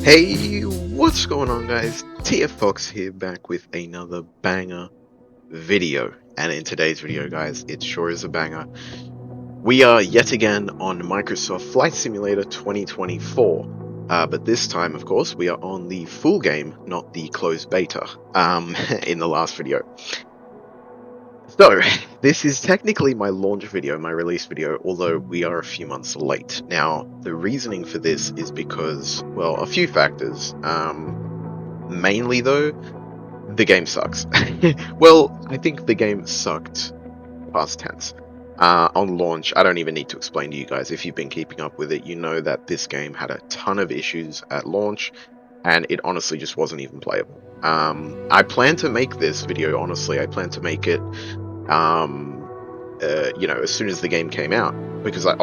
Hey, what's going on, guys? TFFox here, back with another banger video. And in today's video, guys, it sure is a banger. We are yet again on Microsoft Flight Simulator 2024. But this time, of course, we are on the full game, not the closed beta, in the last video. So, this is technically my launch video, my release video, although we are a few months late. Now, the reasoning for this is because, well, a few factors. Mainly, though, the game sucks. Well, I think the game sucked past tense. On launch, I don't even need to explain to you guys. If you've been keeping up with it, you know that this game had a ton of issues at launch, and it honestly just wasn't even playable. I plan to make this video, honestly, I plan to make it as soon as the game came out, because I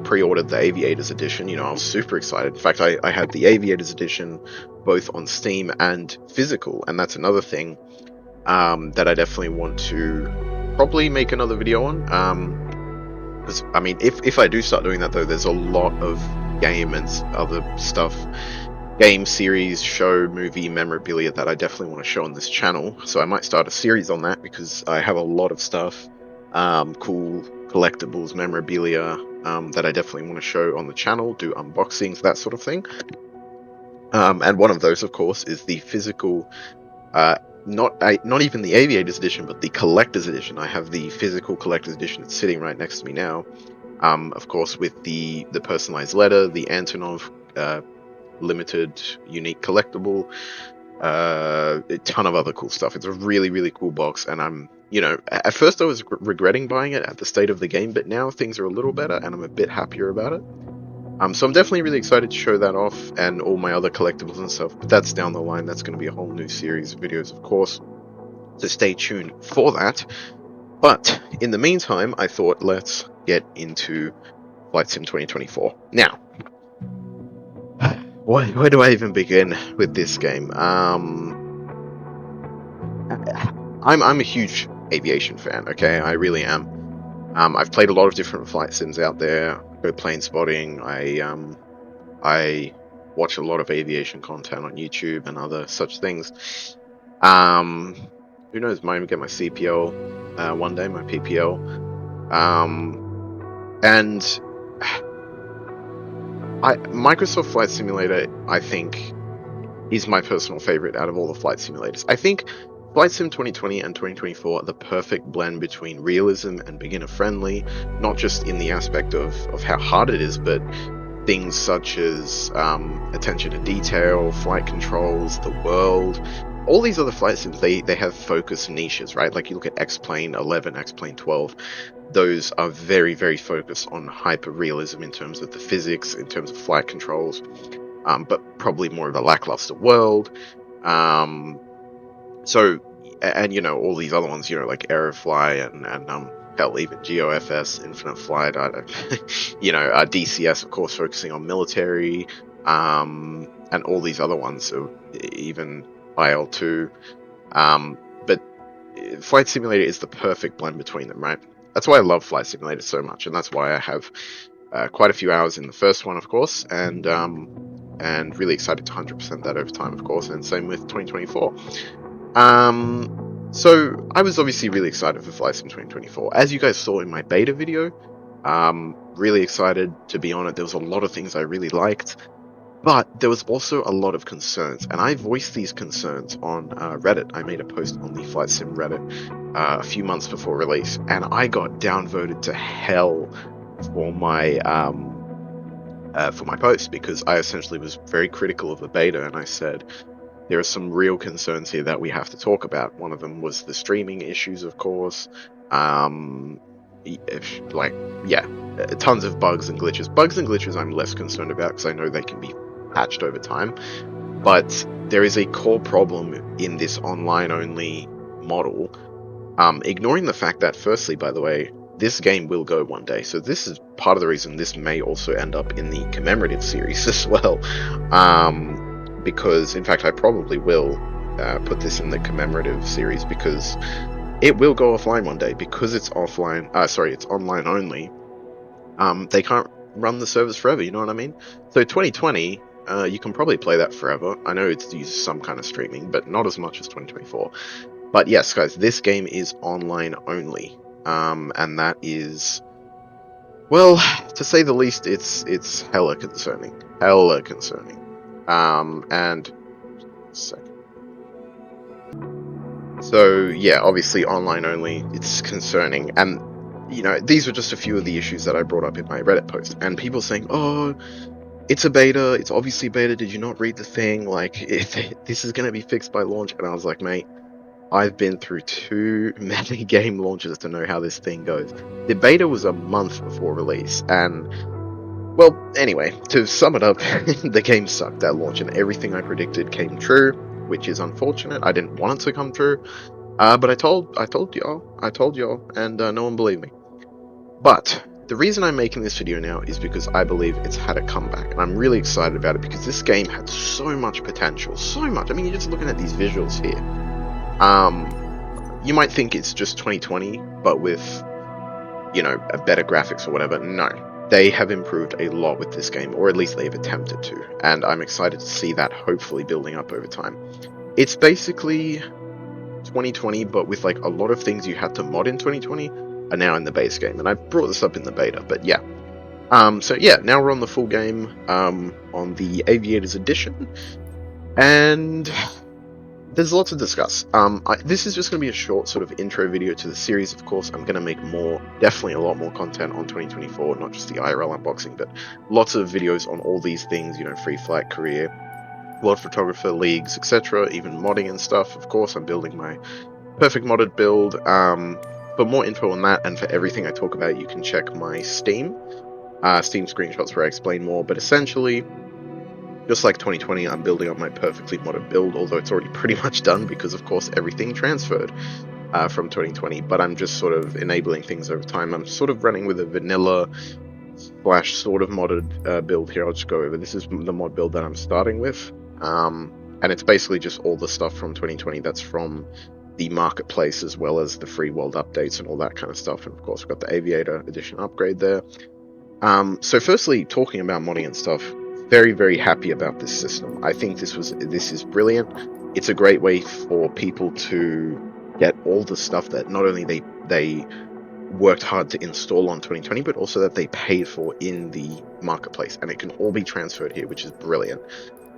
pre-ordered the Aviators edition. I was super excited. In fact, I had the Aviators edition both on Steam and physical, and that's another thing that I definitely want to probably make another video on. Because I mean, if I do start doing that, though, there's a lot of game and other stuff, game, series, show, movie, memorabilia that I definitely want to show on this channel. So I might start a series on that, because I have a lot of stuff, cool collectibles, memorabilia, that I definitely want to show on the channel, do unboxings, that sort of thing. And one of those, of course, is the physical, not even the Aviators edition, but the Collector's edition. I have the physical Collector's edition. It's sitting right next to me now. Of course, with the personalized letter, the Antonov limited unique collectible, a ton of other cool stuff. It's a really, really cool box, and I'm, at first I was regretting buying it at the state of the game, but now things are a little better, and I'm a bit happier about it. So I'm definitely really excited to show that off, and all my other collectibles and stuff, but that's down the line. That's going to be a whole new series of videos, of course, so stay tuned for that. But in the meantime, I thought let's get into Flight Sim 2024. Now, where do I even begin with this game? I'm a huge aviation fan, okay? I really am. I've played a lot of different flight sims out there. I go plane spotting. I watch a lot of aviation content on YouTube and other such things. Who knows? Might get my CPL one day, my PPL. And Microsoft Flight Simulator, I think, is my personal favorite out of all the flight simulators. I think Flight Sim 2020 and 2024 are the perfect blend between realism and beginner-friendly, not just in the aspect of how hard it is, but things such as attention to detail, flight controls, the world. All these other flight sims, they have focused niches, right? Like you look at X-Plane 11, X-Plane 12, those are very, very focused on hyper-realism in terms of the physics, in terms of flight controls, but probably more of a lackluster world. So, and all these other ones, like Aerofly and hell, even GOFS, Infinite Flight, DCS, of course, focusing on military, and all these other ones, so even IL2. But Flight Simulator is the perfect blend between them, right? That's why I love Flight Simulator so much, and that's why I have quite a few hours in the first one, of course, and really excited to 100% that over time, of course, and same with 2024. So I was obviously really excited for Flight Sim 2024. As you guys saw in my beta video, really excited to be on it. There was a lot of things I really liked, but there was also a lot of concerns, and I voiced these concerns on Reddit. I made a post on the Flight Sim Reddit a few months before release, and I got downvoted to hell for my post, because I essentially was very critical of the beta, and I said there are some real concerns here that we have to talk about. One of them was the streaming issues, of course. Tons of bugs and glitches. Bugs and glitches I'm less concerned about, because I know they can be patched over time. But there is a core problem in this online-only model. Ignoring the fact that, firstly, by the way, this game will go one day. So this is part of the reason this may also end up in the commemorative series as well. Because, in fact, I probably will put this in the commemorative series, because it will go offline one day, because it's offline. It's online only. They can't run the service forever. You know what I mean? So 2020, You can probably play that forever. I know it's used some kind of streaming, but not as much as 2024. But yes, guys, this game is online only, and that is, well, to say the least, it's hella concerning, hella concerning. And so yeah, obviously online only, it's concerning, and these were just a few of the issues that I brought up in my Reddit post, and people saying, "Oh, it's a beta. It's obviously beta. Did you not read the thing? Like, this is going to be fixed by launch." And I was like, mate, I've been through too many game launches to know how this thing goes. The beta was a month before release, and, well, anyway, to sum it up, the game sucked at launch, and everything I predicted came true, which is unfortunate. I didn't want it to come true, but I told y'all, and no one believed me. But the reason I'm making this video now is because I believe it's had a comeback, and I'm really excited about it because this game had so much potential, so much. I mean, you're just looking at these visuals here. You might think it's just 2020, but with, a better graphics or whatever. No, they have improved a lot with this game, or at least they've attempted to, and I'm excited to see that hopefully building up over time. It's basically 2020, but with like a lot of things you had to mod in 2020 are now in the base game, and I brought this up in the beta, but yeah. So yeah, now we're on the full game, on the Aviators Edition, and there's a lot to discuss. This is just going to be a short sort of intro video to the series. Of course, I'm going to make definitely a lot more content on 2024, not just the IRL unboxing, but lots of videos on all these things, free flight career, world photographer, leagues, etc., even modding and stuff. Of course, I'm building my perfect modded build. For more info on that, and for everything I talk about, you can check my Steam screenshots where I explain more, but essentially, just like 2020, I'm building up my perfectly modded build, although it's already pretty much done because, of course, everything transferred from 2020, but I'm just sort of enabling things over time. I'm sort of running with a vanilla / sort of modded build here. I'll just go over. This is the mod build that I'm starting with, and it's basically just all the stuff from 2020 that's from the marketplace, as well as the free world updates and all that kind of stuff. And of course, we've got the Aviator Edition upgrade there. So firstly, talking about modding and stuff, very, very happy about this system. I think this is brilliant. It's a great way for people to get all the stuff that not only they worked hard to install on 2020, but also that they paid for in the marketplace, and it can all be transferred here, which is brilliant.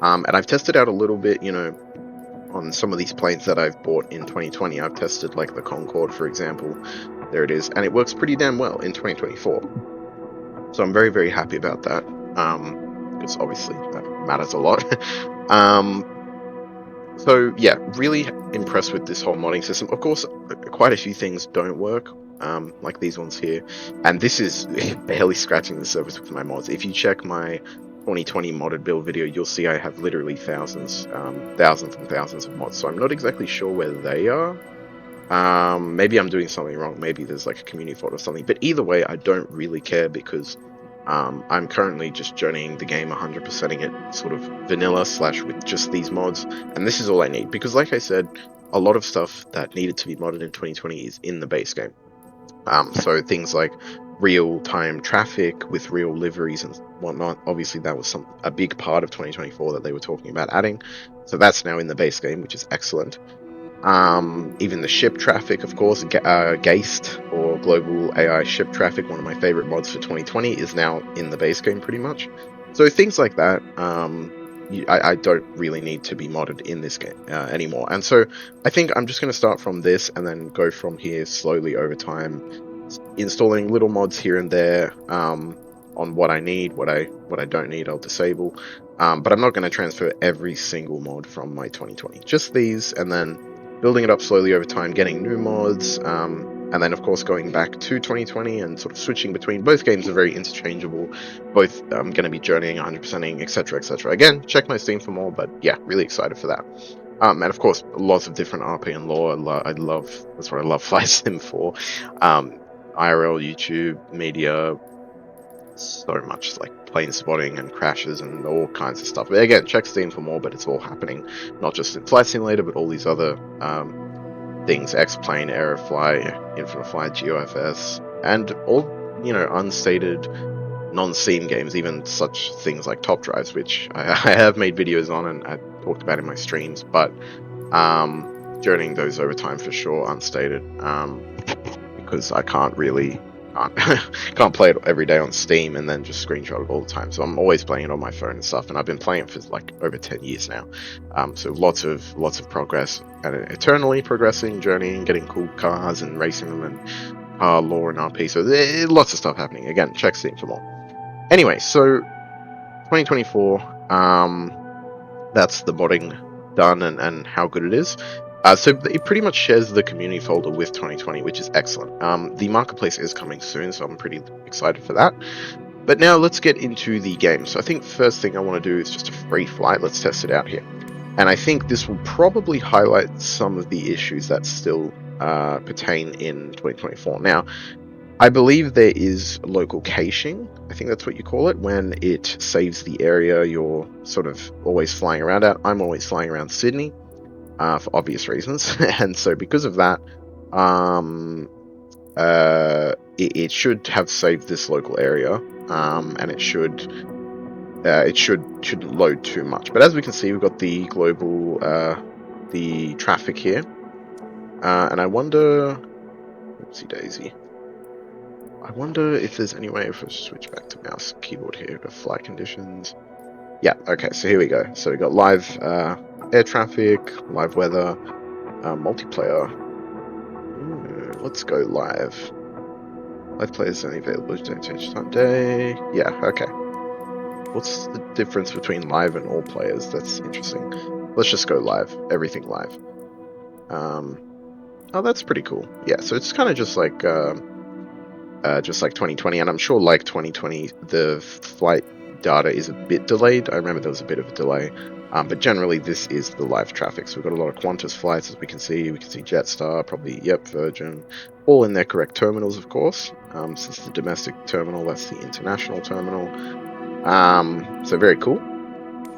And I've tested out a little bit, on some of these planes that I've bought in 2020. I've tested like the Concorde, for example. There it is, and it works pretty damn well in 2024. So I'm very, very happy about that, because obviously that matters a lot. So yeah, really impressed with this whole modding system. Of course, quite a few things don't work, like these ones here, and this is barely scratching the surface with my mods. If you check my 2020 modded build video, you'll see I have literally thousands and thousands of mods, so I'm not exactly sure where they are. Maybe I'm doing something wrong, maybe there's like a community fault or something, but either way, I don't really care because I'm currently just journeying the game, 100%ing it sort of vanilla / with just these mods, and this is all I need, because like I said, a lot of stuff that needed to be modded in 2020 is in the base game. So things like real-time traffic with real liveries and whatnot, obviously that was a big part of 2024 that they were talking about adding, so that's now in the base game, which is excellent. Even the ship traffic, of course, GAST, or Global AI Ship Traffic, one of my favorite mods for 2020, is now in the base game pretty much. So things like that, I don't really need to be modded in this game anymore. And so I think I'm just going to start from this and then go from here slowly over time, installing little mods here and there on what I need, what I don't need, I'll disable. But I'm not going to transfer every single mod from my 2020, just these, and then building it up slowly over time, getting new mods, and then of course going back to 2020 and sort of switching between. Both games are very interchangeable, both going to be journeying, 100%ing, etc, etc. Again, check my Steam for more, but yeah, really excited for that. And of course, lots of different RP and lore. That's what I love Flight Sim for. IRL, YouTube, media, so much, like plane spotting and crashes and all kinds of stuff. But again, check Steam for more, but it's all happening, not just in Flight Simulator, but all these other things, X-Plane, Aerofly, Infinite Flight, GeoFS, and all, unstated non-Steam games, even such things like top drives, which I have made videos on and I talked about in my streams, but journeying those over time for sure, unstated, because I can't really can't play it every day on Steam and then just screenshot it all the time. So I'm always playing it on my phone and stuff, and I've been playing it for like over 10 years now. So lots of progress and eternally progressing, journeying, getting cool cars and racing them, and car lore and RP. So lots of stuff happening. Again, check Steam for more. Anyway, so 2024, that's the modding done and how good it is. So it pretty much shares the community folder with 2020, which is excellent. The marketplace is coming soon, so I'm pretty excited for that. But now let's get into the game. So I think first thing I want to do is just a free flight. Let's test it out here. And I think this will probably highlight some of the issues that still pertain in 2024. Now, I believe there is local caching, I think that's what you call it, when it saves the area you're sort of always flying around at. I'm always flying around Sydney for obvious reasons, and so because of that, it should have saved this local area, and it shouldn't load too much. But as we can see, we've got the global the traffic here, and I wonder, oopsie daisy. I wonder if there's any way if I switch back to mouse keyboard here to flight conditions. Yeah, okay, so here we go. So we got live air traffic, live weather, multiplayer. Let's go live. Live players only available change time day. Yeah, okay. What's the difference between live and all players? That's interesting. Let's just go live. Everything live. Oh, that's pretty cool. Yeah, so it's kind of just like 2020, and I'm sure like 2020, the flight data is a bit delayed. I remember there was a bit of a delay, but generally this is the live traffic. So we've got a lot of Qantas flights, as we can see. We can see Jetstar, probably, yep, Virgin, all in their correct terminals, of course. Since the domestic terminal, that's the international terminal. So very cool.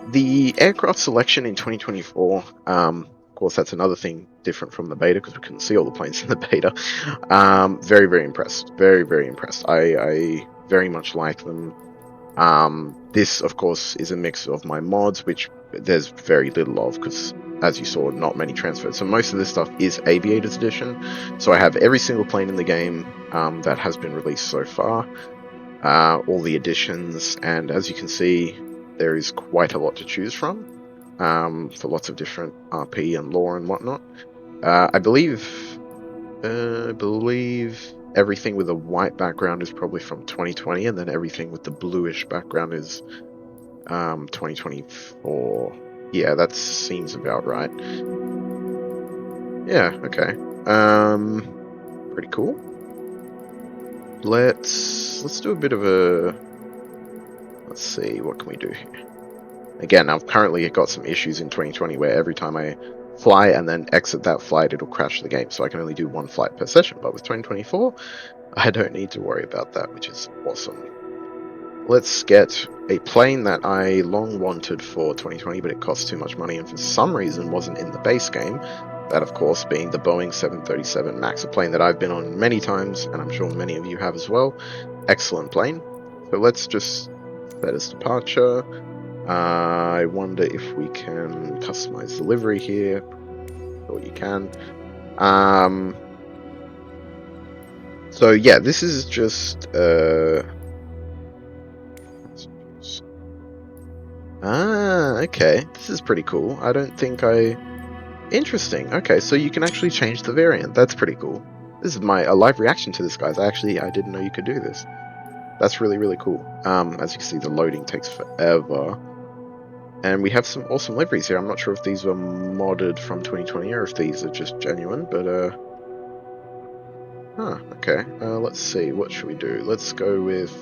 The aircraft selection in 2024, of course, that's another thing different from the beta, because we couldn't see all the planes in the beta. Very, very impressed. Very, very impressed. I very much like them. This, of course, is a mix of my mods, which there's very little of, because, as you saw, not many transferred. So most of this stuff is Aviators Edition. So I have every single plane in the game that has been released so far. All the additions, and as you can see, there is quite a lot to choose from. For lots of different RP and lore and whatnot. I believe everything with a white background is probably from 2020, and then everything with the bluish background is 2024. Yeah, that seems about right. Yeah, okay. Pretty cool. Let's do a bit of a... Let's see, what can we do here? Again, I've currently got some issues in 2020 where every time I fly and then exit that flight, it'll crash the game. So I can only do one flight per session. But with 2024, I don't need to worry about that, which is awesome. Let's get a plane that I long wanted for 2020, but it costs too much money and for some reason wasn't in the base game. That, of course, being the Boeing 737 MAX, a plane that I've been on many times, and I'm sure many of you have as well. Excellent plane. So let's just set as departure. I wonder if we can customize the livery here. Sure you can. So yeah, this is just okay. This is pretty cool. I don't think interesting. Okay, so you can actually change the variant. That's pretty cool. This is a live reaction to this, guys. I didn't know you could do this. That's really, really cool. As you can see, the loading takes forever. And we have some awesome liveries here. I'm not sure if these were modded from 2020 or if these are just genuine, but okay. Let's see, what should we do? Let's go with...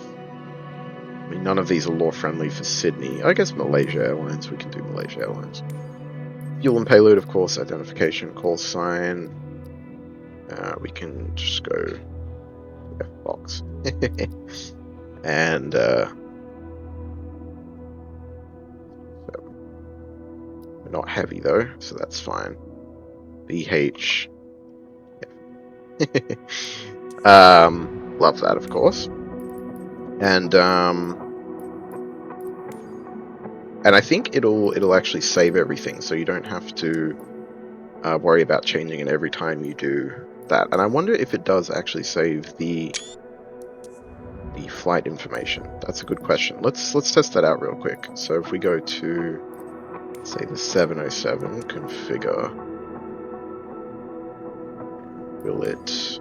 I mean, none of these are lore-friendly for Sydney. I guess Malaysia Airlines, we can do Malaysia Airlines. Fuel and payload, of course, identification, call sign. We can just go TFFox. And we're not heavy though, so that's fine. BH. Yeah. Love that, of course. And I think it'll actually save everything, so you don't have to worry about changing it every time you do that. And I wonder if it does actually save the flight information. That's a good question. Let's test that out real quick. So if we go to, say, the 707 configure, will it?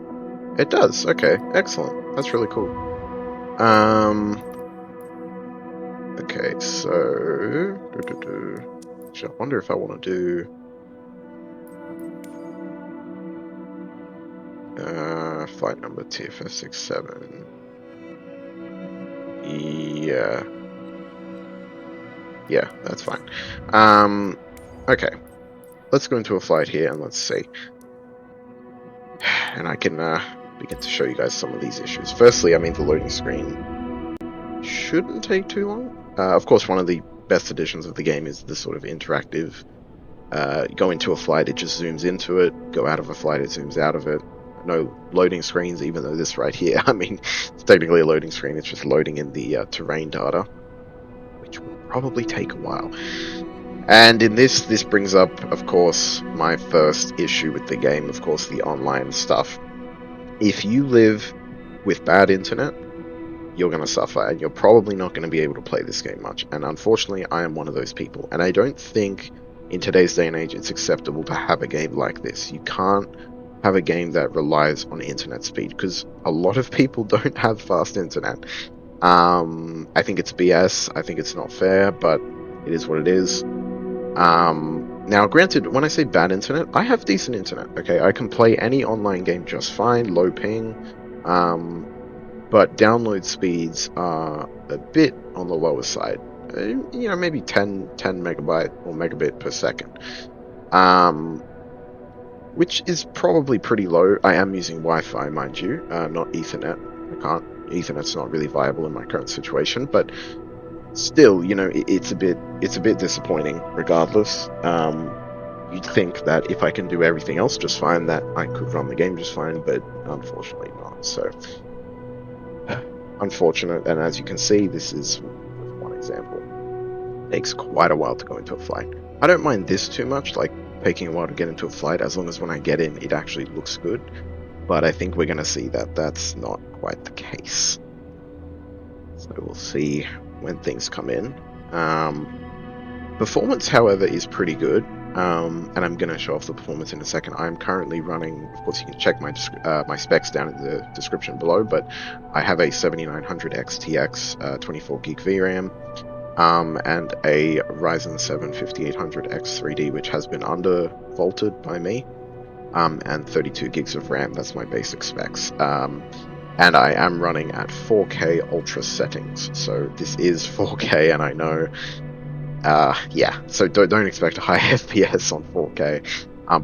It does. Okay, excellent. That's really cool. Okay, so I wonder if I want to do flight number TFF67. Yeah, that's fine. Okay, let's go into a flight here and let's see. And I can begin to show you guys some of these issues. Firstly, I mean, the loading screen shouldn't take too long. Of course, one of the best additions of the game is the sort of interactive. Go into a flight, it just zooms into it. Go out of a flight, it zooms out of it. No loading screens, even though this right here, I mean, it's technically a loading screen. It's just loading in the terrain data, which will probably take a while. And in this brings up, of course, my first issue with the game, of course, the online stuff. If you live with bad internet, you're going to suffer, and you're probably not going to be able to play this game much. And unfortunately, I am one of those people. And I don't think in today's day and age it's acceptable to have a game like this. You can't have a game that relies on internet speed, because a lot of people don't have fast internet. I think it's BS. I think it's not fair, but it is what it is. Now, granted, when I say bad internet, I have decent internet. Okay, I can play any online game just fine, low ping. But download speeds are a bit on the lower side. You know, maybe 10 megabyte or megabit per second. Which is probably pretty low. I am using Wi-Fi, mind you, not Ethernet. Ethernet's not really viable in my current situation, but still, you know, it's a bit disappointing regardless. You'd think that if I can do everything else just fine, that I could run the game just fine, but unfortunately not. So unfortunate, and as you can see, this is one example. It takes quite a while to go into a flight. I don't mind this too much, like taking a while to get into a flight, as long as when I get in it actually looks good. But I think we're going to see that that's not quite the case. So we'll see when things come in. Performance, however, is pretty good. And I'm going to show off the performance in a second. I'm currently running, of course you can check my specs down in the description below, but I have a 7900 XTX 24 gig VRAM, and a Ryzen 7 5800X 3D, which has been undervolted by me, and 32 gigs of RAM. That's my basic specs. And I am running at 4K ultra settings, so this is 4K, and I know, yeah, so don't expect a high FPS on 4K,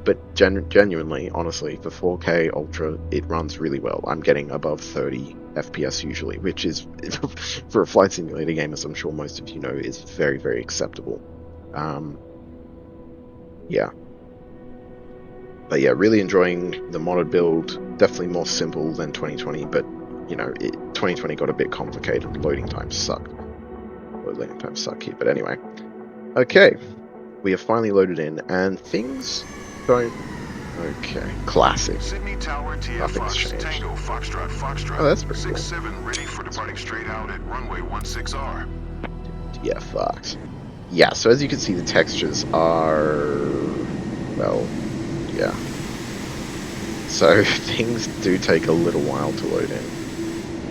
but genuinely, honestly, for 4K ultra, it runs really well. I'm getting above 30 FPS usually, which is, for a flight simulator game, as I'm sure most of you know, is very, very acceptable. Yeah. But yeah, really enjoying the modded build. Definitely more simple than 2020, but you know, 2020 got a bit complicated. Loading times suck. Loading times suck here, but anyway. Okay, we have finally loaded in, and things don't. Okay, classic. Sydney Tower, Nothing's TFFox, changed. Tango, Foxtrot. Oh, that's pretty cool. 67 ready for departing straight out at runway 16R. TFFox. Yeah, so as you can see, the textures are, well, yeah. So things do take a little while to load in.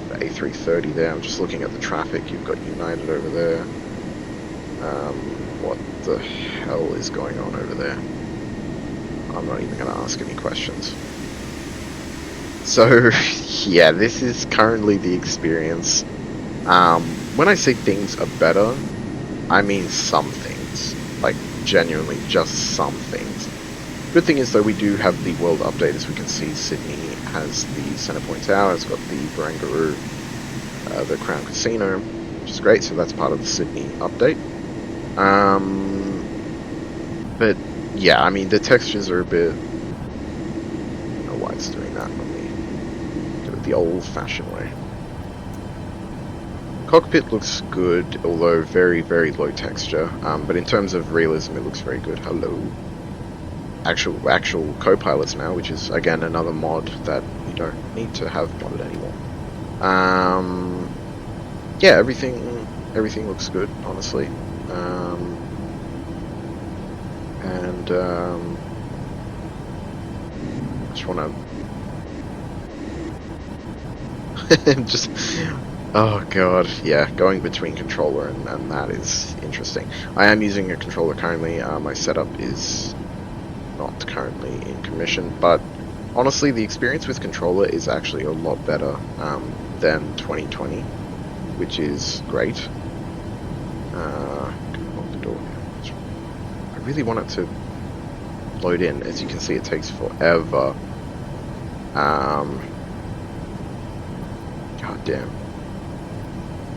The A330 there, I'm just looking at the traffic. You've got United over there. What the hell is going on over there? I'm not even going to ask any questions. So, yeah, this is currently the experience. When I say things are better, I mean some things. Like, genuinely, just some things. Good thing is, though, we do have the world update. As we can see, Sydney has the Centrepoint Tower, it's got the Barangaroo, the Crown Casino, which is great, so that's part of the Sydney update. But, yeah, I mean, the textures are a bit... I don't know why it's doing that. Let me do it the old-fashioned way. Cockpit looks good, although very, very low texture. But in terms of realism, it looks very good. Hello. Actual co-pilots now, which is again another mod that you don't need to have modded anymore. Yeah, everything looks good, honestly. I just want to just. Oh god, yeah, going between controller and that is interesting. I am using a controller currently. My setup is not currently in commission, but honestly, the experience with controller is actually a lot better than 2020, which is great. Can lock the door here. I really want it to load in. As you can see, it takes forever. God damn.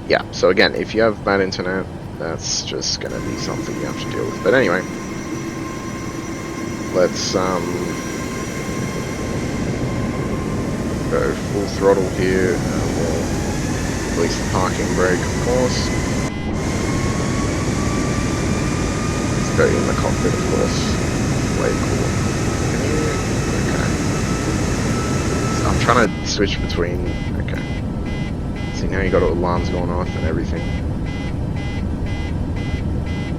Yeah, so again, if you have bad internet, that's just gonna be something you have to deal with. But anyway, let's go full throttle here, and we'll release the parking brake, of course. Let's go in the cockpit, of course. Way cool. Okay. So I'm trying to switch between. Okay. See, now you got alarms going off and everything.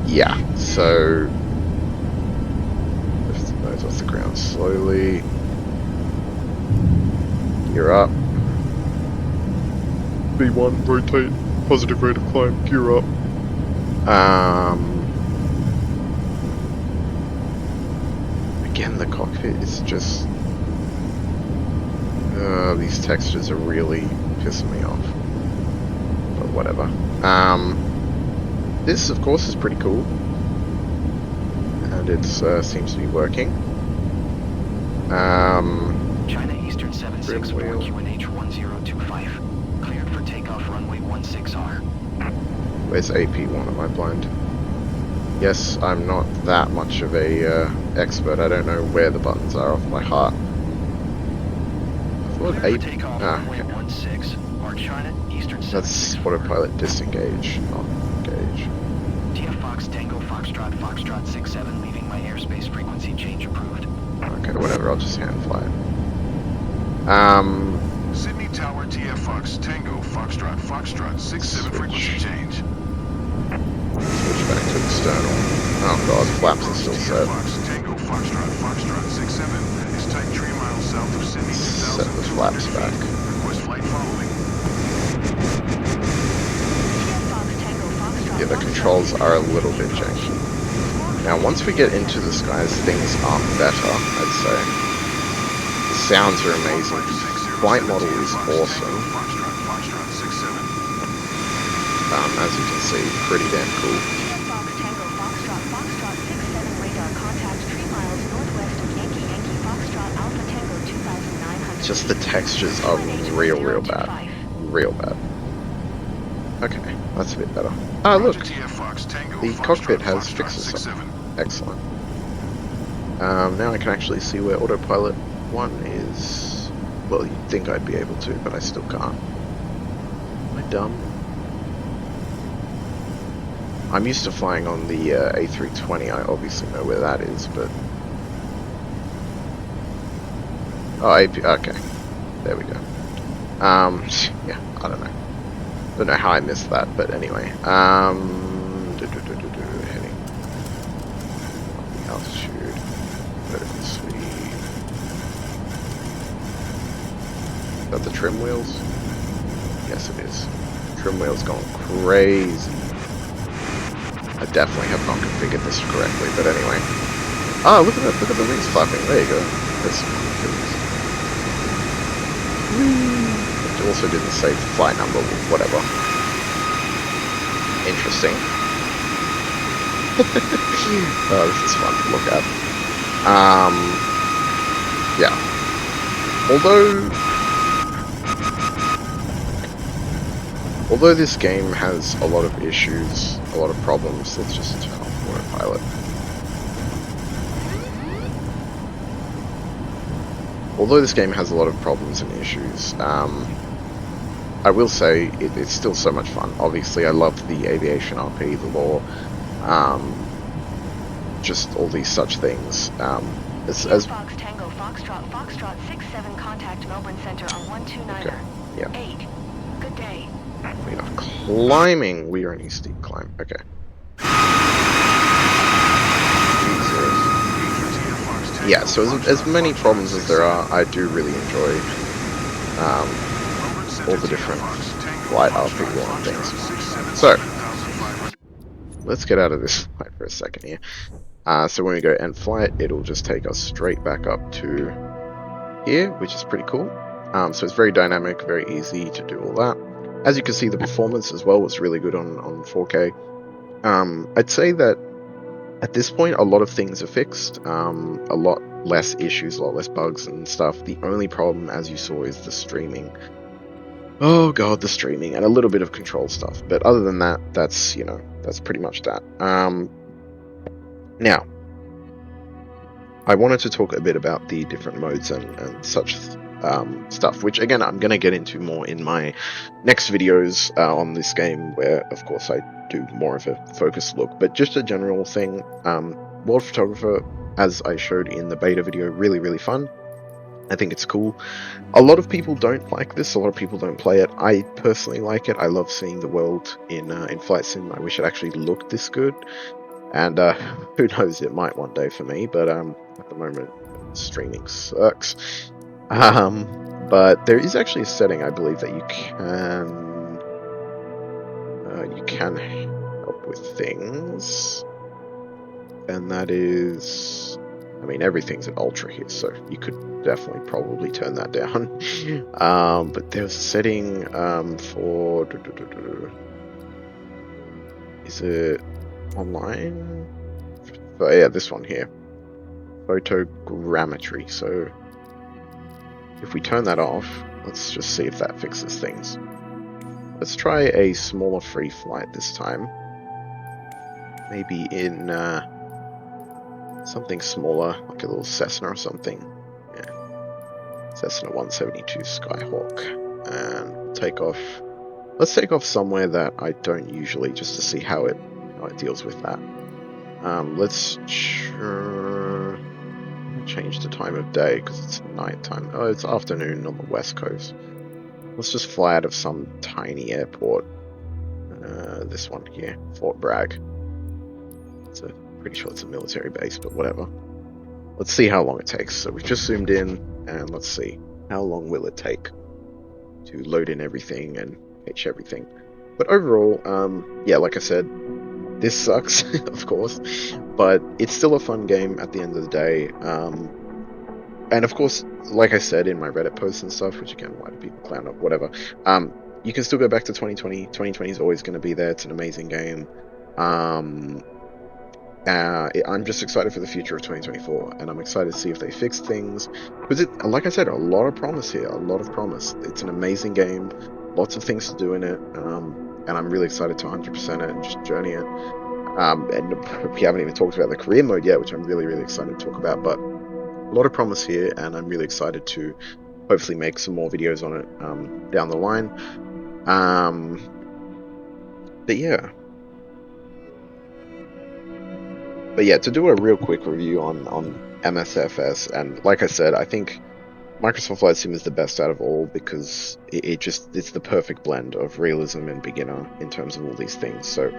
Yeah, so lift the nose off the ground slowly. Gear up. B1, rotate, positive rate of climb, gear up. Again, the cockpit is just... these textures are really pissing me off. But whatever. This, of course, is pretty cool. And it seems to be working. China Eastern 764 QNH 1025. Cleared for takeoff runway 16R. Where's AP1? Am I blind? Yes, I'm not that much of a expert. I don't know where the buttons are off by heart. I thought AP... okay. That's autopilot disengage, not engage. TFFox Tango Foxtrot Foxtrot 67 leaving my airspace frequency change approved. Okay, whatever, I'll just hand fly it. Sydney Tower TFFox Tango Foxtrot Foxtrot 67 frequency change. Switch back to external. Oh god, flaps are still set. Tango Foxtrot Foxtrot 67 is type 3 miles south of Sydney. Set the flaps back. Request flight following. Yeah, the controls are a little bit janky. Now, once we get into the skies, things are better, I'd say. The sounds are amazing. The flight model is awesome. As you can see, pretty damn cool. Just the textures are real bad. Real bad. Okay, that's a bit better. Ah, look! The cockpit has fixes up. Excellent. Now I can actually see where autopilot 1 is. Well, you'd think I'd be able to, but I still can't. Am I dumb? I'm used to flying on the A320. I obviously know where that is, but... Oh, AP... okay. There we go. Yeah, I don't know. Don't know how I missed that, but anyway. Heading. Altitude. Vertical speed. Is that the trim wheels? Yes, it is. Trim wheels going crazy. I definitely have not configured this correctly, but anyway. Ah, look at that! Look at the wings flapping. There you go. There's some cool things. It also didn't say flight number, whatever. Interesting. Oh, this is fun to look at. Yeah. Although this game has a lot of issues, a lot of problems, let's just turn off autopilot. Although this game has a lot of problems and issues, I will say it's still so much fun. Obviously, I love the aviation RP, the lore, just all these such things. As TFFox Tango Foxtrot 67 contact Melbourne Center on 129er. okay, yeah, 8. Good day. we are climbing. We are in a steep climb. Okay. Jesus. Yeah. So as many problems as there are, I do really enjoy all the different flight RP lore and things. So let's get out of this flight for a second here. So when we go end flight, it'll just take us straight back up to here, which is pretty cool. So it's very dynamic, very easy to do all that. As you can see, the performance as well was really good on 4K. I'd say that at this point, a lot of things are fixed. A lot less issues, a lot less bugs and stuff. The only problem, as you saw, is the streaming. Oh god, the streaming and a little bit of control stuff. But other than that, that's pretty much that. Now, I wanted to talk a bit about the different modes and such stuff, which again I'm going to get into more in my next videos on this game, where of course I do more of a focused look. But just a general thing, World Photographer, as I showed in the beta video, really fun. I think it's cool. A lot of people don't like this, a lot of people don't play it. I personally like it. I love seeing the world in Flight Sim. I wish it actually looked this good. And who knows, it might one day for me, but at the moment, streaming sucks. But there is actually a setting, I believe, that you can help with things, and that is, I mean, everything's at ultra here, so you could definitely probably turn that down. But there's a setting for, is it online? Oh, yeah, this one here, photogrammetry. So if we turn that off, let's just see if that fixes things. Let's try a smaller free flight this time. Maybe in something smaller, like a little Cessna or something. Yeah, Cessna 172 Skyhawk, and take off. Let's take off somewhere that I don't usually, just to see how it deals with that. Let's change the time of day because it's night time. Oh, it's afternoon on the west coast. Let's just fly out of some tiny airport. This one here, Fort Bragg. Pretty sure it's a military base, but whatever. Let's see how long it takes. So we've just zoomed in, and let's see how long will it take to load in everything and catch everything. But overall, yeah, like I said, this sucks, of course, but it's still a fun game at the end of the day. And of course, like I said in my Reddit posts and stuff, which again, why do people clown up, whatever, you can still go back to 2020. 2020 is always going to be there. It's an amazing game. I'm just excited for the future of 2024, and I'm excited to see if they fix things, because like I said, a lot of promise here, a lot of promise. It's an amazing game, lots of things to do in it, and I'm really excited to 100% it and just journey it. And we haven't even talked about the career mode yet, which I'm really excited to talk about, but a lot of promise here, and I'm really excited to hopefully make some more videos on it down the line. But yeah, to do a real quick review on MSFS, and like I said, I think Microsoft Flight Sim is the best out of all, because it's the perfect blend of realism and beginner in terms of all these things. So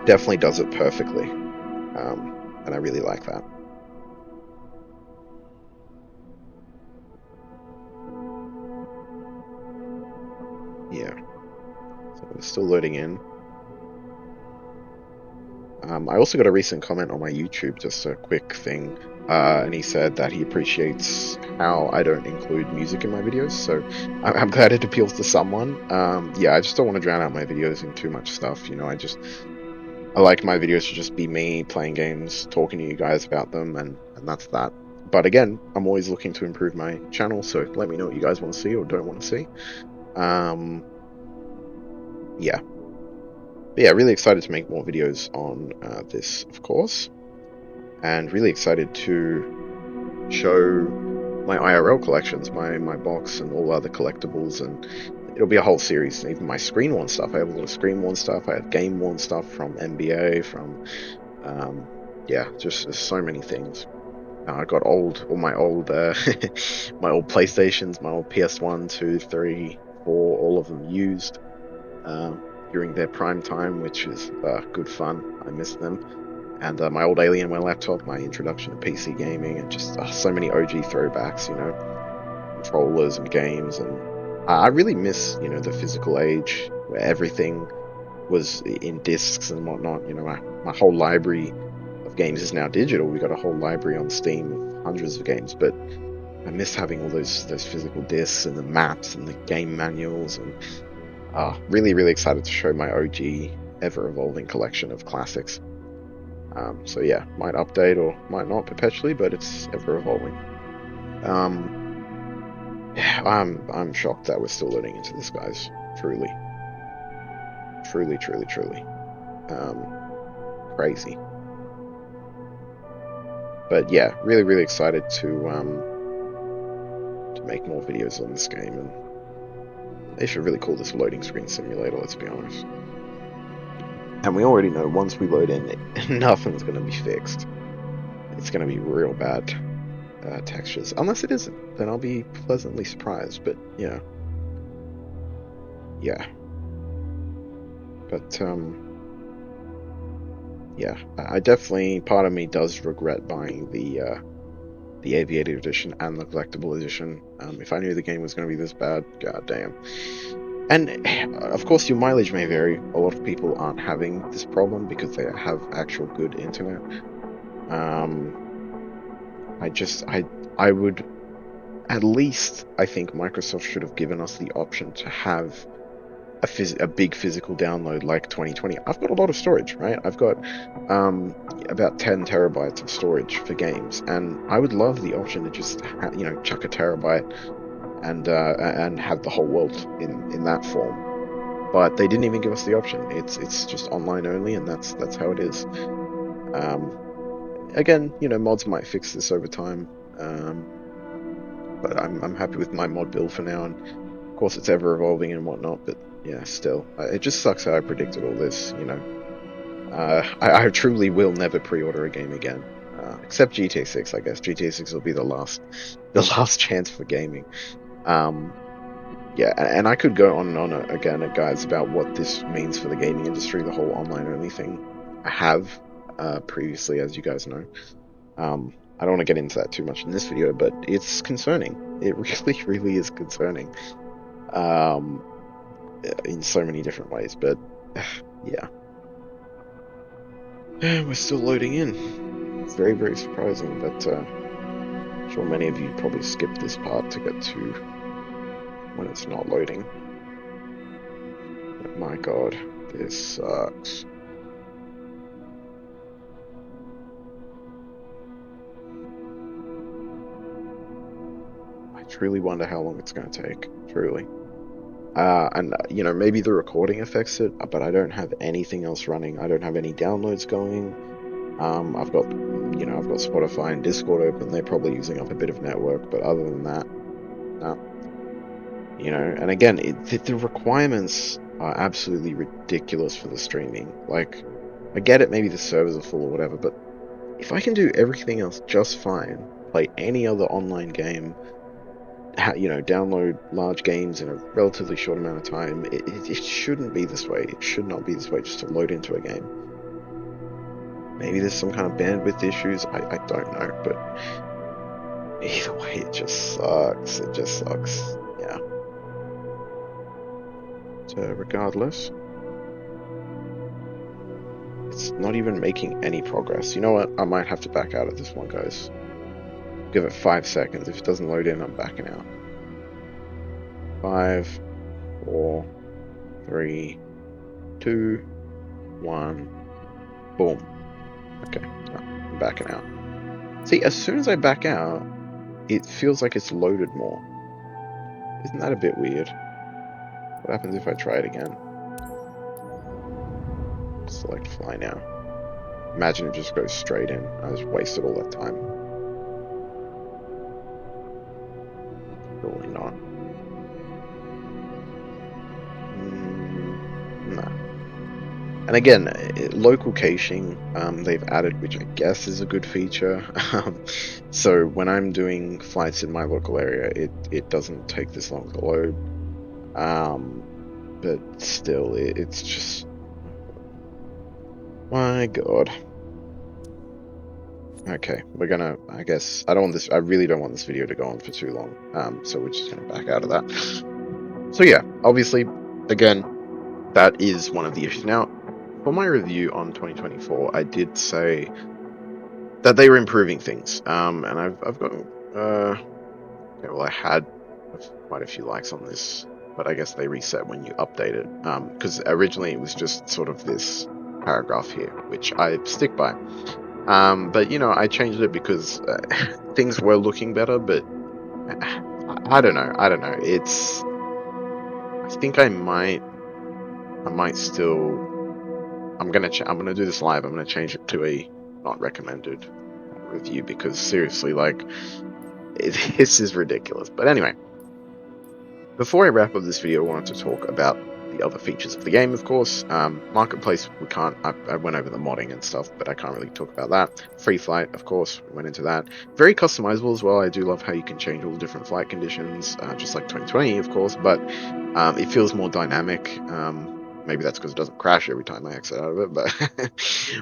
definitely does it perfectly, and I really like that. Yeah, so it's still loading in. I also got a recent comment on my YouTube, just a quick thing, and he said that he appreciates how I don't include music in my videos, so I'm glad it appeals to someone. Yeah, I just don't want to drown out my videos in too much stuff, you know. I like my videos to just be me playing games, talking to you guys about them, and that's that. But again, I'm always looking to improve my channel, so let me know what you guys want to see or don't want to see. Yeah. But yeah, really excited to make more videos on this, of course, and really excited to show my IRL collections, my box and all other collectibles, and it'll be a whole series. Even my screen worn stuff. I have a lot of screen worn stuff. I have game worn stuff from NBA, from yeah, just there's so many things. I got all my old my old PlayStations, my old PS1, 2, 3, 4, all of them used during their prime time, which is good fun. I miss them. And my old Alienware laptop, my introduction to PC gaming, and just so many OG throwbacks, you know, controllers and games. And I really miss, you know, the physical age where everything was in discs and whatnot. You know, my whole library of games is now digital. We got a whole library on Steam of hundreds of games, but I miss having all those physical discs and the maps and the game manuals. And really, really excited to show my OG ever-evolving collection of classics. So yeah, might update or might not perpetually, but it's ever-evolving. Yeah, I'm shocked that we're still loading into this, guys. Truly. Crazy. But yeah, really, really excited to make more videos on this game, and they should really call this loading screen simulator, let's be honest. And we already know once we load in, nothing's going to be fixed. It's going to be real bad textures. Unless it isn't, then I'll be pleasantly surprised. But yeah. But yeah, I definitely, part of me does regret buying the Aviator edition and the collectible edition. If I knew the game was going to be this bad, god damn. And of course, your mileage may vary. A lot of people aren't having this problem because they have actual good internet. I would, at least, I think Microsoft should have given us the option to have a big physical download like 2020. I've got a lot of storage, right? I've got about 10 terabytes of storage for games, and I would love the option to just chuck a terabyte and have the whole world in that form. But they didn't even give us the option. It's just online only, and that's how it is. Again, mods might fix this over time, but I'm happy with my mod build for now. And of course, it's ever evolving and whatnot. But yeah, still, it just sucks how I predicted all this. I truly will never pre-order a game again, except GTA 6. I guess GTA 6 will be the last chance for gaming. Yeah, and I could go on and on again, guys, about what this means for the gaming industry, the whole online-only thing. I have previously, as you guys know. I don't want to get into that too much in this video, but it's concerning. It really, really is concerning. In so many different ways, but yeah. We're still loading in. It's very, very surprising, but I'm sure many of you probably skipped this part to get to when it's not loading. But my god, this sucks. I truly wonder how long it's going to take, truly. And maybe the recording affects it, but I don't have anything else running. I don't have any downloads going. I've got Spotify and Discord open. They're probably using up a bit of network, but other than that, no. And again, the requirements are absolutely ridiculous for the streaming. Like, I get it, maybe the servers are full or whatever, but if I can do everything else just fine, play any other online game, download large games in a relatively short amount of time, it shouldn't be this way. It should not be this way just to load into a game. Maybe there's some kind of bandwidth issues, I don't know, but either way, it just sucks. It just sucks. Yeah. So regardless, it's not even making any progress. You know what? I might have to back out of this one, guys. Give it 5 seconds. If it doesn't load in, I'm backing out. 5, 4, 3, 2, 1. Boom. Okay, I'm backing out. See, as soon as I back out, it feels like it's loaded more. Isn't that a bit weird? What happens if I try it again? Select fly now. Imagine it just goes straight in. I just wasted all that time. Surely not. And again, local caching, they've added, which I guess is a good feature. So when I'm doing flights in my local area, it doesn't take this long to load. But still, it's just, my God. Okay, we're gonna, I guess, I really don't want this video to go on for too long. So we're just gonna back out of that. So yeah, obviously, again, that is one of the issues. Now, for my review on 2024, I did say that they were improving things. And I've gotten, okay, well, I had quite a few likes on this, but I guess they reset when you update it. Because originally it was just sort of this paragraph here, which I stick by. But you know, I changed it because things were looking better, but I don't know. It's, I think I might still, I'm gonna do this live. I'm gonna change it to a not recommended review because seriously, like, this is ridiculous. But anyway, before I wrap up this video, I wanted to talk about the other features of the game, of course. Marketplace, we can't, I went over the modding and stuff, but I can't really talk about that. Free flight, of course, we went into that. Very customizable as well. I do love how you can change all the different flight conditions, just like 2020, of course, but it feels more dynamic. Maybe that's because it doesn't crash every time I exit out of it, but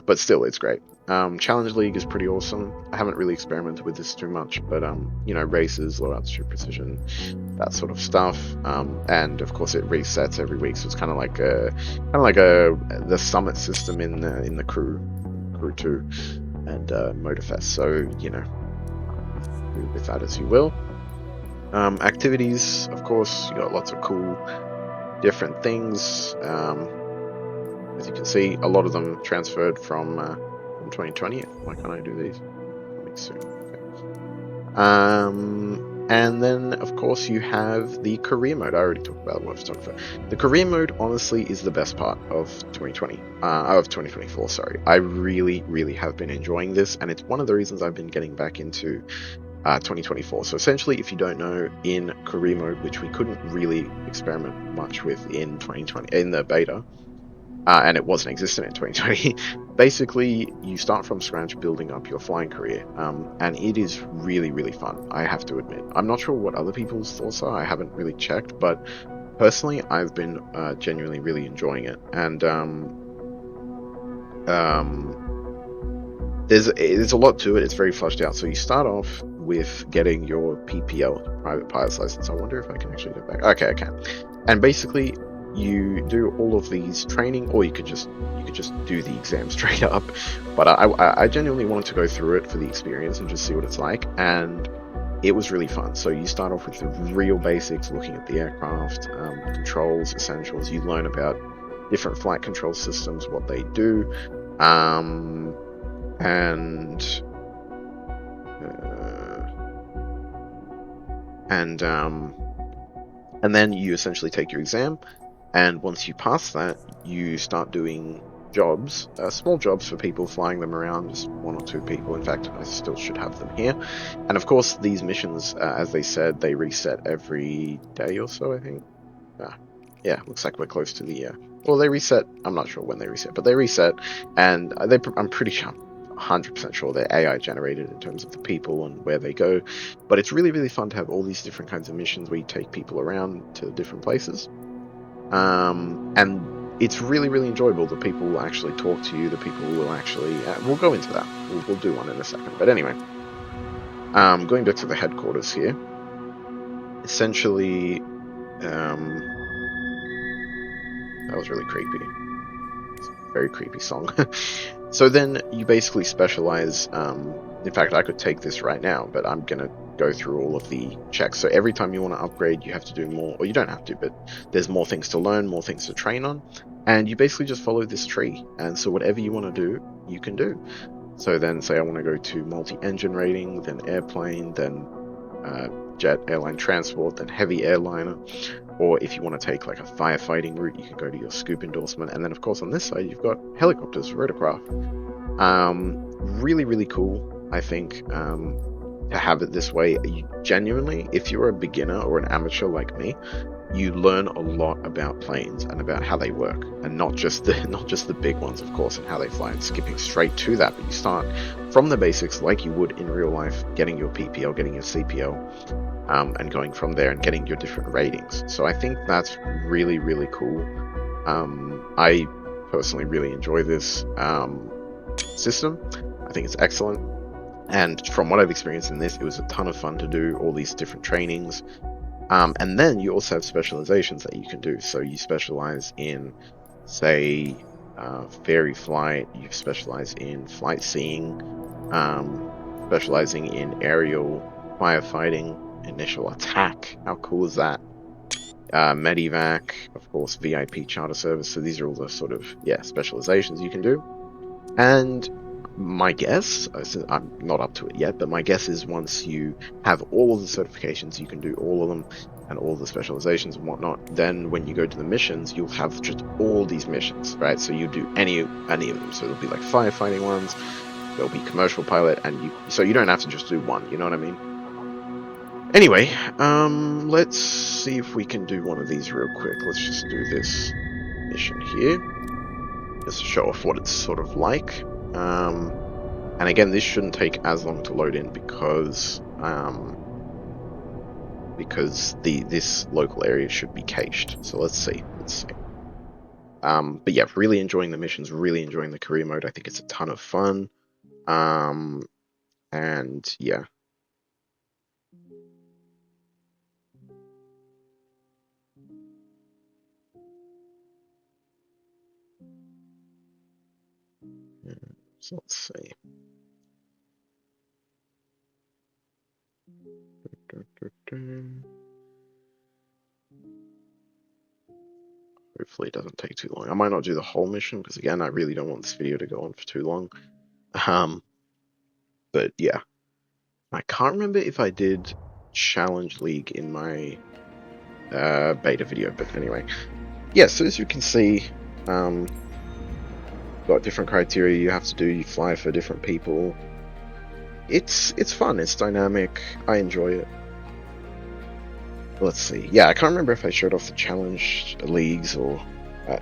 but still, it's great. Challenge League is pretty awesome. I haven't really experimented with this too much, but you know, races, low altitude precision, that sort of stuff. And of course, it resets every week, so it's kind of like the summit system in the Crew 2 and Motorfest. So you know, do with that as you will. Activities, of course, you got lots of cool different things. As you can see, a lot of them transferred from 2020. Why can't I do these? Soon. Okay. And then, of course, you have the career mode. I already talked about what I've for. The career mode, honestly, is the best part of 2024. Sorry, I really have been enjoying this, and it's one of the reasons I've been getting back into 2024. So essentially, if you don't know, in career mode, which we couldn't really experiment much with in 2020 in the beta, and it wasn't existent in 2020, basically you start from scratch building up your flying career, and it is really fun, I have to admit. I'm not sure what other people's thoughts are, I haven't really checked, but personally I've been genuinely really enjoying it. And there's a lot to it. It's very fleshed out. So you start off with getting your PPL, private pilot's license. I wonder if I can actually go back. Okay, I can. And basically you do all of these training, or you could just do the exam straight up. But I genuinely wanted to go through it for the experience and just see what it's like, and it was really fun. So you start off with the real basics, looking at the aircraft, controls, essentials. You learn about different flight control systems, what they do, and then you essentially take your exam, and once you pass that, you start doing jobs, small jobs for people, flying them around, just 1 or 2 people. In fact, I still should have them here. And of course, these missions, as they said, they reset every day or so, I think. Yeah, looks like we're close to the well, they reset, I'm not sure when they reset, but they reset, and I'm pretty sure, 100% sure they're AI generated in terms of the people and where they go. But it's really fun to have all these different kinds of missions where you take people around to different places, and it's really enjoyable. The people will actually talk to you, the people will actually we'll go into that, we'll do one in a second. But anyway, going back to the headquarters here, essentially, that was really creepy. It's a very creepy song. So then you basically specialize. In fact, I could take this right now, but I'm gonna go through all of the checks. So every time you want to upgrade, you have to do more, or you don't have to, but there's more things to learn, more things to train on, and you basically just follow this tree. And so whatever you want to do, you can do. So then, say I want to go to multi-engine rating, then airplane, then jet, airline transport, then heavy airliner. Or if you want to take like a firefighting route, you can go to your scoop endorsement. And then of course on this side, you've got helicopters, rotorcraft. Really cool, I think, to have it this way. You genuinely, if you're a beginner or an amateur like me, you learn a lot about planes and about how they work, and not just the big ones, of course, and how they fly. And skipping straight to that, but you start from the basics like you would in real life, getting your PPL, getting your CPL, and going from there and getting your different ratings. So I think that's really, really cool. I personally really enjoy this system. I think it's excellent. And from what I've experienced in this, it was a ton of fun to do all these different trainings. And then you also have specializations that you can do. So you specialize in, say, fairy flight, you specialize in flight seeing, specializing in aerial firefighting, initial attack. How cool is that? Medivac, of course, VIP charter service. So these are all the sort of, specializations you can do. And my guess, I'm not up to it yet, but my guess is once you have all of the certifications, you can do all of them and all the specializations and whatnot, then when you go to the missions, you'll have just all these missions, right? So you do any of them. So there'll be like firefighting ones, there'll be commercial pilot, and so you don't have to just do one, you know what I mean? Anyway, let's see if we can do one of these real quick. Let's just do this mission here, just to show off what it's sort of like. And again, this shouldn't take as long to load in because this local area should be cached. So let's see. But yeah, really enjoying the missions, really enjoying the career mode. I think it's a ton of fun. And yeah. So let's see. Hopefully it doesn't take too long. I might not do the whole mission because again, I really don't want this video to go on for too long. But yeah, I can't remember if I did Challenge League in my beta video, but anyway, yeah. So as you can see, got different criteria you have to do. You fly for different people. It's fun. It's dynamic. I enjoy it. Let's see. Yeah, I can't remember if I showed off the challenge leagues or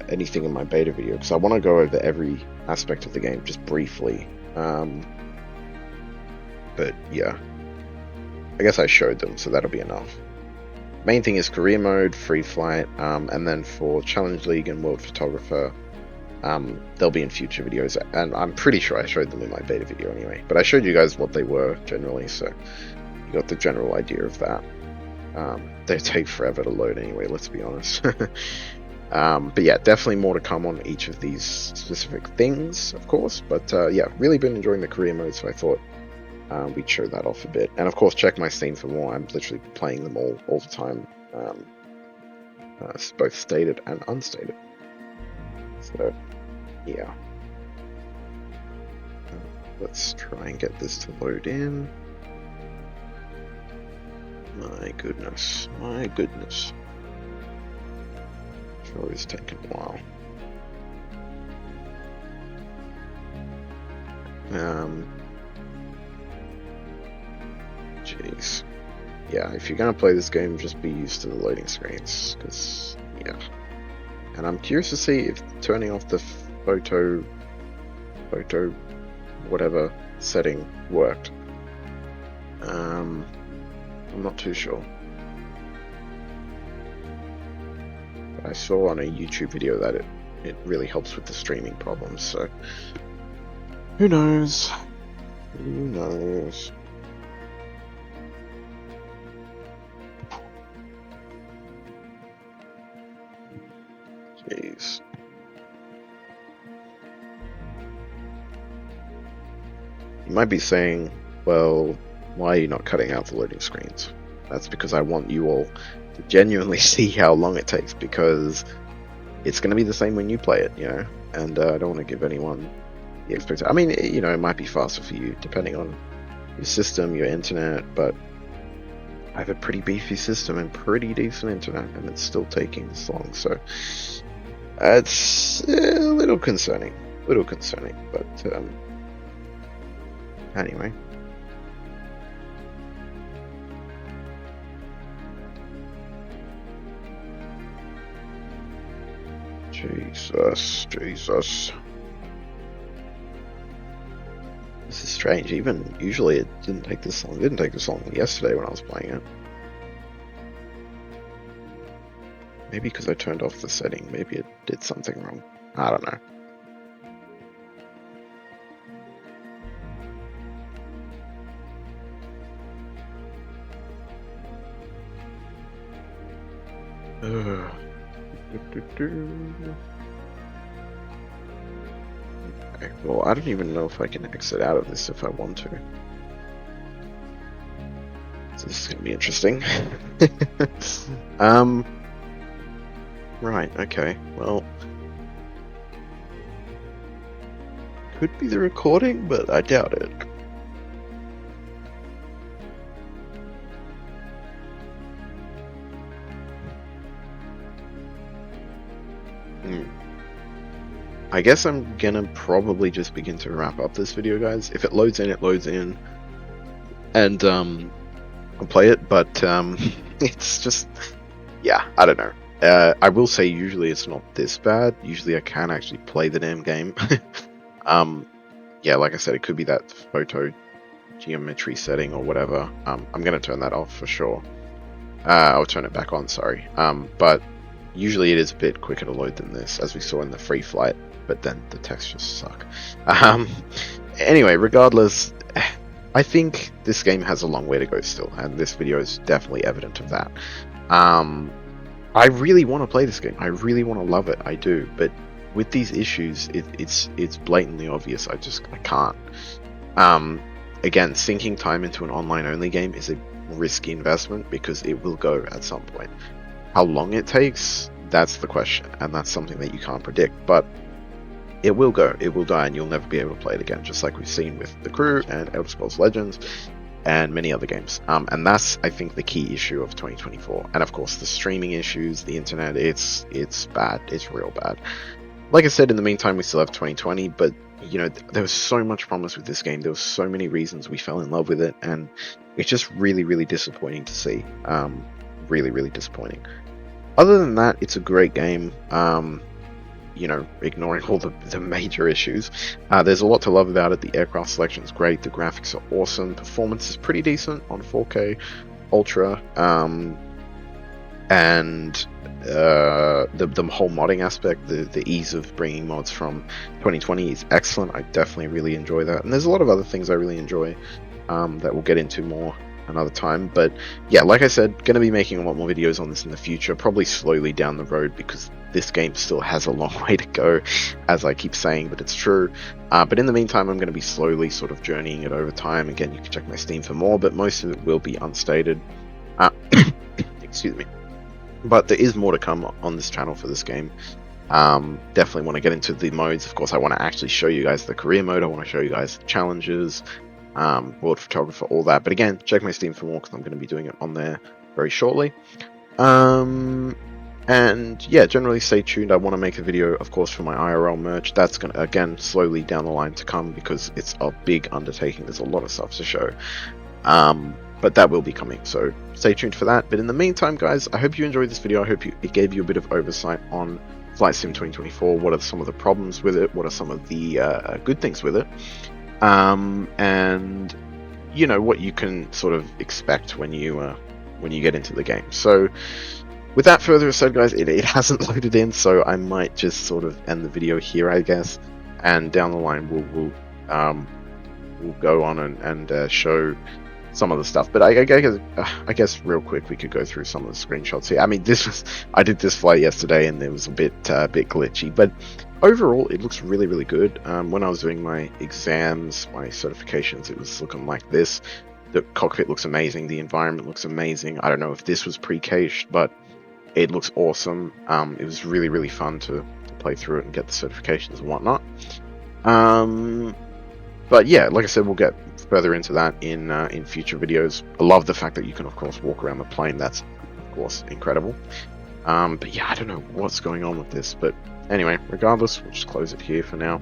anything in my beta video because I want to go over every aspect of the game just briefly. But yeah, I guess I showed them, so that'll be enough. Main thing is career mode, free flight, and then for challenge league and world photographer, they'll be in future videos, and I'm pretty sure I showed them in my beta video anyway. But I showed you guys what they were generally, so you got the general idea of that. They take forever to load anyway, let's be honest. But yeah, definitely more to come on each of these specific things, of course. But yeah, really been enjoying the career mode, so I thought we'd show that off a bit. And of course, check my Steam for more. I'm literally playing them all the time, both stated and unstated. So yeah, let's try and get this to load in. My goodness. Sure is taking a while. Jeez. Yeah, if you're gonna play this game, just be used to the loading screens, because, yeah. And I'm curious to see if turning off the photo whatever setting worked. I'm not too sure. But I saw on a YouTube video that it really helps with the streaming problems, so who knows? Who knows? Jeez. You might be saying, well, why are you not cutting out the loading screens? That's because I want you all to genuinely see how long it takes, because it's going to be the same when you play it, you know, and I don't want to give anyone the expectation. I mean, you know, it might be faster for you depending on your system, your internet, but I have a pretty beefy system and pretty decent internet, and it's still taking this long, so it's a little concerning, but anyway. Jesus. This is strange. Even usually it didn't take this long. It didn't take this long yesterday when I was playing it. Maybe because I turned off the setting. Maybe it did something wrong. I don't know. Okay, well, I don't even know if I can exit out of this if I want to. So this is going to be interesting. Right, okay, well... Could be the recording, but I doubt it. I guess I'm gonna probably just begin to wrap up this video, guys. If it loads in, it loads in. And, I'll play it, but, it's just... Yeah, I don't know. I will say usually it's not this bad. Usually I can actually play the damn game. Yeah, like I said, it could be that photo geometry setting or whatever. I'm gonna turn that off for sure. I'll turn it back on, sorry. But usually it is a bit quicker to load than this, as we saw in the free flight, but then the textures suck. Anyway, regardless, I think this game has a long way to go still, and this video is definitely evident of that. I really want to play this game. I really want to love it. I do, but with these issues, it's blatantly obvious. I can't. Again, sinking time into an online-only game is a risky investment because it will go at some point. How long it takes, that's the question, and that's something that you can't predict. But it will go. It will die, and you'll never be able to play it again. Just like we've seen with The Crew and Elder Scrolls Legends. And many other games. And that's, I think, the key issue of 2024. And of course, the streaming issues, the internet, it's bad. It's real bad. Like I said, in the meantime, we still have 2020, but, you know, there was so much promise with this game. There were so many reasons we fell in love with it, and it's just really, really disappointing to see. Really, really disappointing. Other than that, it's a great game. You know, ignoring all the major issues. There's a lot to love about it. The aircraft selection is great. The graphics are awesome. Performance is pretty decent on 4K Ultra. And the whole modding aspect, the ease of bringing mods from 2020 is excellent. I definitely really enjoy that. And there's a lot of other things I really enjoy that we'll get into more another time. But yeah, like I said, going to be making a lot more videos on this in the future, probably slowly down the road, because this game still has a long way to go, as I keep saying, but it's true. But in the meantime, I'm going to be slowly sort of journeying it over time. Again, you can check my Steam for more, but most of it will be unstated. Excuse me. But there is more to come on this channel for this game. Definitely want to get into the modes. Of course, I want to actually show you guys the career mode. I want to show you guys the challenges, world photographer, all that. But again, check my Steam for more, because I'm going to be doing it on there very shortly. And yeah, generally stay tuned. I want to make a video, of course, for my IRL merch. That's going to, again, slowly down the line to come, because it's a big undertaking. There's a lot of stuff to show. But that will be coming, so stay tuned for that. But in the meantime, guys, I hope you enjoyed this video. I hope it gave you a bit of oversight on Flight Sim 2024. What are some of the problems with it? What are some of the good things with it? And, you know, what you can sort of expect when you get into the game. So with that further said, guys, it hasn't loaded in, so I might just sort of end the video here, I guess. And down the line, we'll go on and show some of the stuff. But I guess real quick, we could go through some of the screenshots here. I mean, I did this flight yesterday, and it was a bit glitchy, but overall, it looks really, really good. When I was doing my exams, my certifications, it was looking like this. The cockpit looks amazing. The environment looks amazing. I don't know if this was pre-cached, but it looks awesome. It was really, really fun to play through it and get the certifications and whatnot. But yeah, like I said, we'll get further into that in future videos. I love the fact that you can, of course, walk around the plane. That's, of course, incredible. But yeah, I don't know what's going on with this. But anyway, regardless, we'll just close it here for now.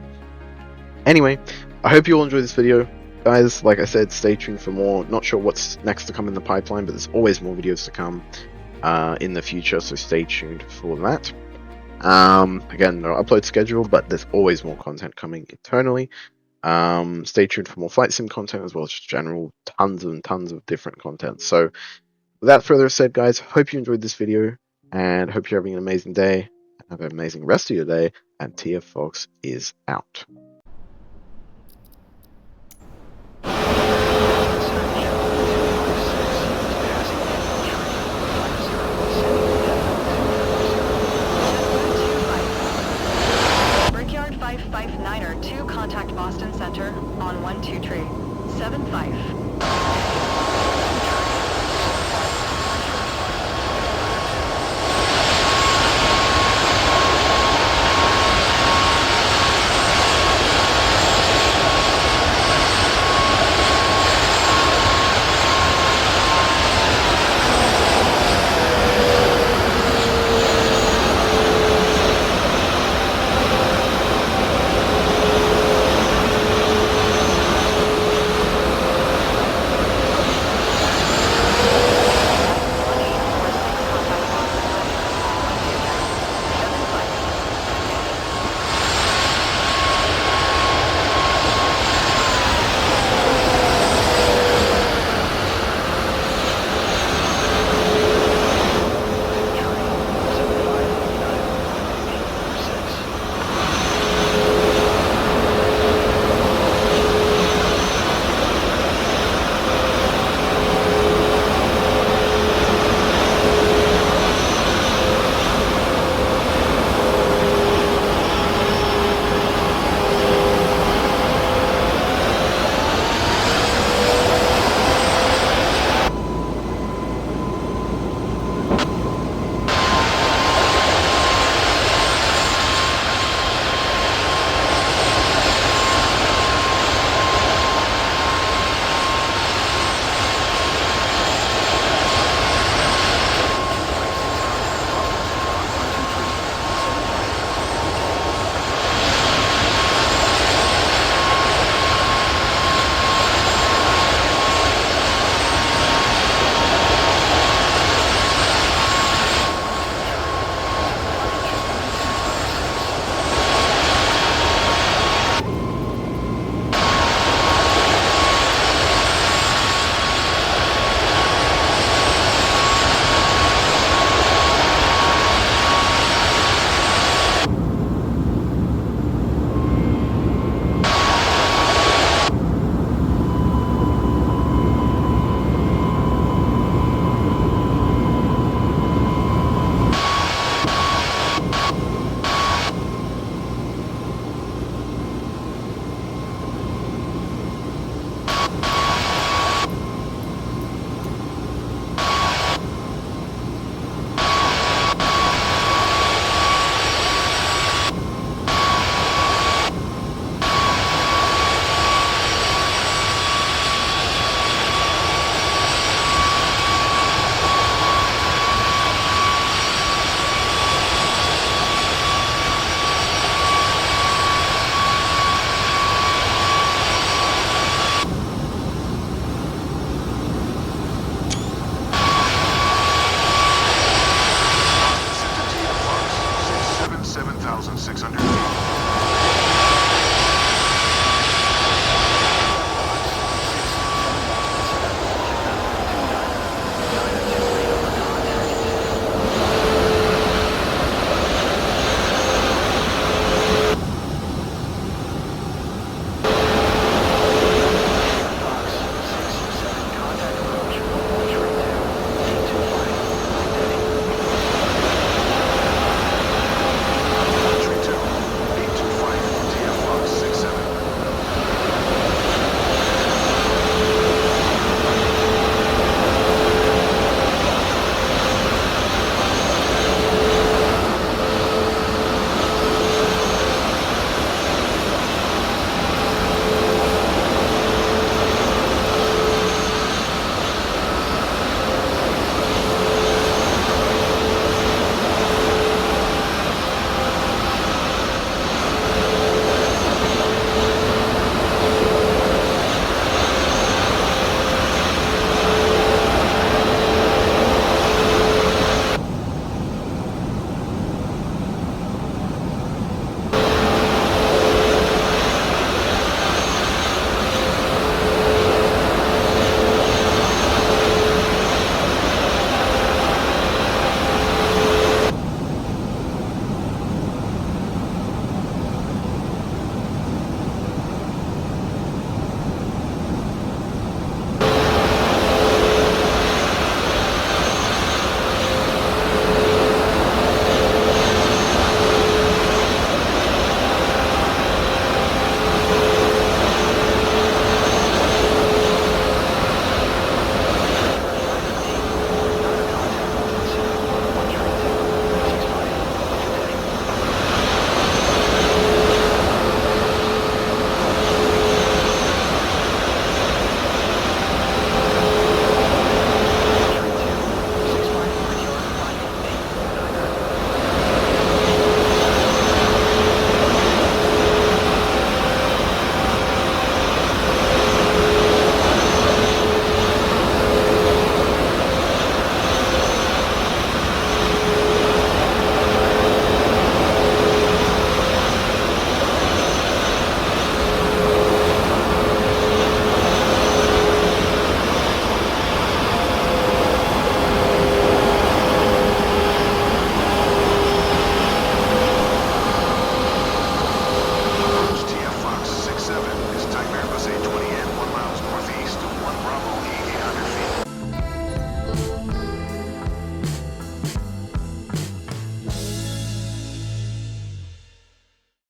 Anyway, I hope you all enjoyed this video. Guys, like I said, stay tuned for more. Not sure what's next to come in the pipeline, but there's always more videos to come in the future, so stay tuned for that. Again, no upload schedule, but there's always more content coming internally. Stay tuned for more flight sim content as well as just general tons and tons of different content. So without further said, guys, hope you enjoyed this video and hope you're having an amazing day. Have an amazing rest of your day, and TFFox is out. Brickyard 559er 2, contact Boston Center on 12 tree. 75.